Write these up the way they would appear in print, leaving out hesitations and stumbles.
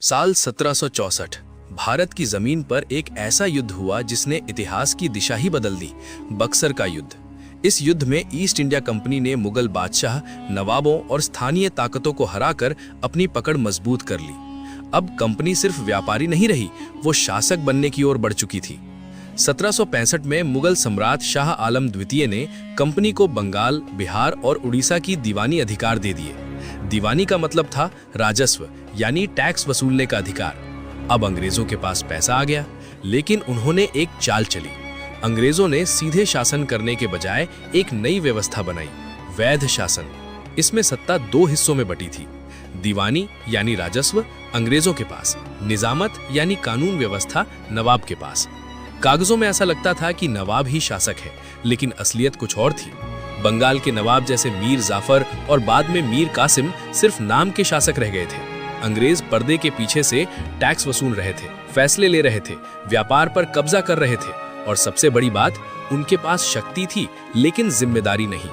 साल 1764 भारत की जमीन पर एक ऐसा युद्ध हुआ जिसने इतिहास की दिशा ही बदल दी। बक्सर का युद्ध। इस युद्ध में ईस्ट इंडिया कंपनी ने मुगल बादशाह, नवाबों और स्थानीय ताकतों को हराकर अपनी पकड़ मजबूत कर ली। अब कंपनी सिर्फ व्यापारी नहीं रही, वो शासक बनने की ओर बढ़ चुकी थी। 1765 में मुगल सम्राट शाह आलम द्वितीय ने कंपनी को बंगाल, बिहार और उड़ीसा की दीवानी अधिकार दे दिए। दीवानी का मतलब था राजस्व, यानी टैक्स वसूलने का अधिकार। अब अंग्रेजों के पास पैसा आ गया, लेकिन उन्होंने एक चाल चली। अंग्रेजों ने सीधे शासन करने के बजाय एक नई व्यवस्था बनाई, वैध शासन। इसमें सत्ता दो हिस्सों में बटी थी। दीवानी यानी राजस्व अंग्रेजों के पास, निजामत यानी कानून व्यवस्था नवाब के पास। कागजों में ऐसा लगता था कि नवाब ही शासक है, लेकिन असलियत कुछ और थी। बंगाल के नवाब जैसे मीर जाफर और बाद में मीर कासिम सिर्फ नाम के शासक रह गए थे। अंग्रेज पर्दे के पीछे से टैक्स वसूल रहे थे, फैसले ले रहे थे, व्यापार पर कब्जा कर रहे थे, और सबसे बड़ी बात, उनके पास शक्ति थी लेकिन जिम्मेदारी नहीं।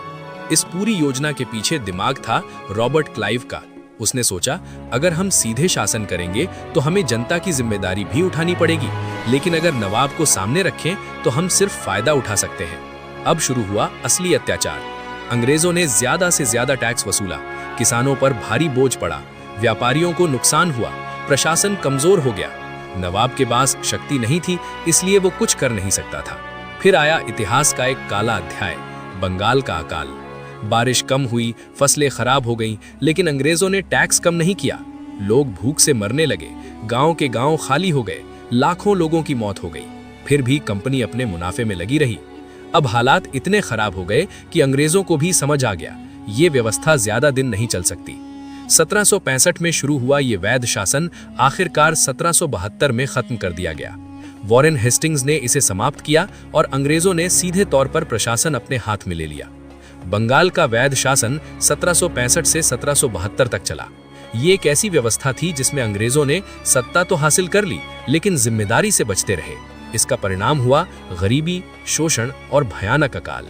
इस पूरी योजना के पीछे दिमाग था रॉबर्ट क्लाइव का। उसने सोचा, अगर हम सीधे शासन करेंगे तो हमें जनता की जिम्मेदारी भी उठानी पड़ेगी, लेकिन अगर नवाब को सामने रखें तो हम सिर्फ फायदा उठा सकते हैं। अब शुरू हुआ असली अत्याचार। अंग्रेजों ने ज्यादा से ज्यादा टैक्स वसूला, किसानों पर भारी बोझ पड़ा, व्यापारियों को नुकसान हुआ, प्रशासन कमजोर हो गया। नवाब के पास शक्ति नहीं थी, इसलिए वो कुछ कर नहीं सकता था। फिर आया इतिहास का एक काला अध्याय, बंगाल का अकाल। बारिश कम हुई, फसलें खराब हो गईं, लेकिन अंग्रेजों ने टैक्स कम नहीं किया। लोग भूख से मरने लगे, गांव के गांव खाली हो गए, लाखों लोगों की मौत हो गई। फिर भी कंपनी अपने मुनाफे में लगी रही। अब हालात इतने खराब हो गए कि अंग्रेजों को भी समझ आ गया, ये व्यवस्था ज्यादा दिन नहीं चल सकती। 1765 में शुरू हुआ ये वैध शासन आखिरकार 1772 में खत्म कर दिया गया। वॉरेन हेस्टिंग्स ने इसे समाप्त किया और अंग्रेजों ने सीधे तौर पर प्रशासन अपने हाथ में ले लिया। बंगाल का वैध शासन 1765 से 1772 तक चला। ये एक ऐसी व्यवस्था थी जिसमें अंग्रेजों ने सत्ता तो हासिल कर ली, लेकिन जिम्मेदारी से बचते रहे। इसका परिणाम हुआ गरीबी, शोषण और भयानक अकाल।